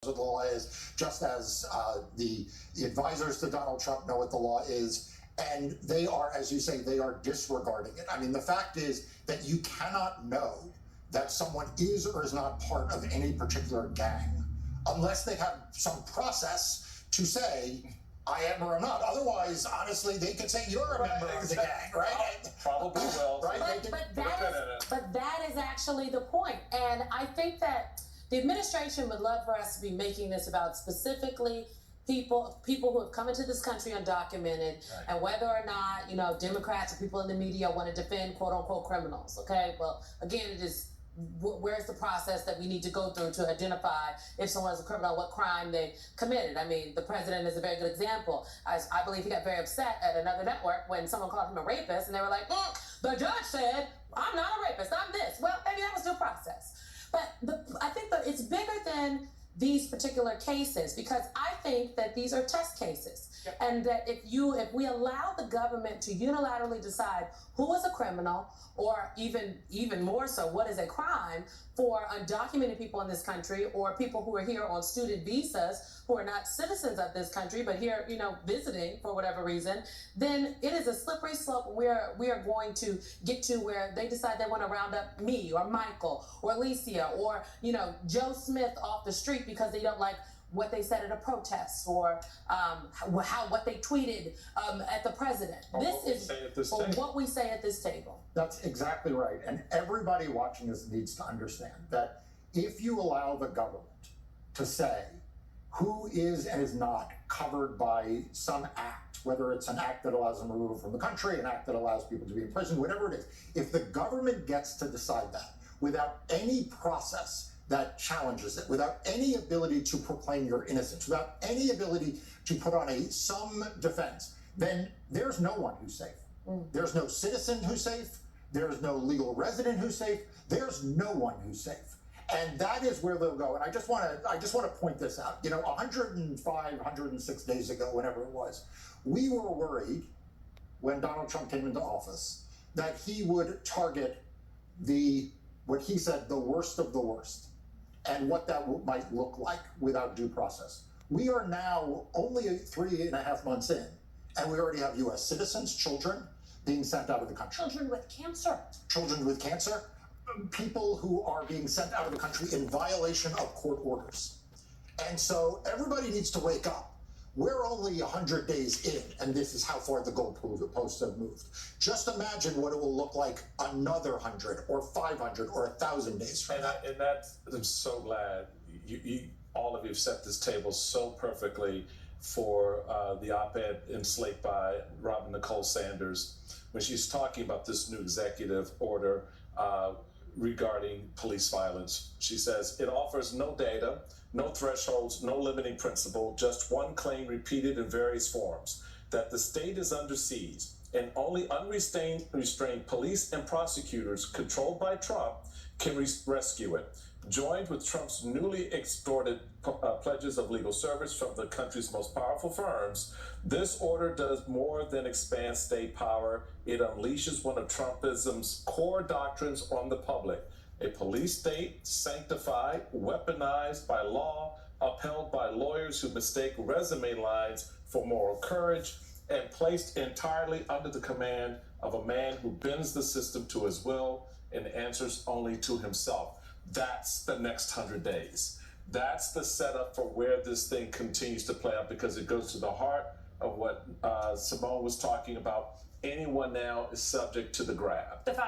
what the law is, just as the advisors to Donald Trump know what the law is. And they are, as you say, they are disregarding it. I mean, the fact is that you cannot know that someone is or is not part of any particular gang unless they have some process to say, I am or am not. Otherwise, honestly, they could say you're a member of the gang, right? Probably will. Right? But that is actually the point. And I think that the administration would love for us to be making this about specifically people who have come into this country undocumented, right, and whether or not, Democrats or people in the media want to defend quote unquote criminals. Okay, well, again, it is where's the process that we need to go through to identify if someone's a criminal, what crime they committed. I mean, the president is a very good example. I believe he got very upset at another network when someone called him a rapist, and they were like, the judge said, I'm not a rapist, I'm this. Well, maybe that was due process. But I think that it's bigger than these particular cases, because I think that these are test cases. Yep. And that if we allow the government to unilaterally decide who is a criminal, or even more so, what is a crime for undocumented people in this country, or people who are here on student visas who are not citizens of this country but here, visiting for whatever reason, then it is a slippery slope. We are going to get to where they decide they want to round up me or Michael or Alicia or Joe Smith off the street because they don't like what they said at a protest, or what they tweeted at the president. What we say at this table. That's exactly right. And everybody watching this needs to understand that if you allow the government to say who is and is not covered by some act, whether it's an act that allows them removal from the country, an act that allows people to be in prison, whatever it is, if the government gets to decide that without any process that challenges it, without any ability to proclaim your innocence, without any ability to put on some defense, then there's no one who's safe. There's no citizen who's safe. There's no legal resident who's safe. There's no one who's safe. And that is where they'll go. And I just want to point this out. 105, 106 days ago, whenever it was, we were worried when Donald Trump came into office that he would target what he said, the worst of the worst, and what that might look like without due process. We are now only 3.5 months in, and we already have U.S. citizens, children, being sent out of the country. Children with cancer. Children with cancer. People who are being sent out of the country in violation of court orders. And so everybody needs to wake up. We're only 100 days in, and this is how far the goalposts have moved. Just imagine what it will look like another 100 or 500 or 1,000 days from now. And I'm so glad all of you have set this table so perfectly for the op-ed in Slate by Robin Nicole Sanders, when she's talking about this new executive order regarding police violence. She says, it offers no data, no thresholds, no limiting principle, just one claim repeated in various forms, that the state is under siege, and only unrestrained police and prosecutors controlled by Trump can rescue it. Joined with Trump's newly extorted pledges of legal service from the country's most powerful firms, this order does more than expand state power. It unleashes one of Trumpism's core doctrines on the public. A police state sanctified, weaponized by law, upheld by lawyers who mistake resume lines for moral courage, and placed entirely under the command of a man who bends the system to his will and answers only to himself. That's the next 100 days. That's the setup for where this thing continues to play out, because it goes to the heart of what Simone was talking about. Anyone now is subject to the grab.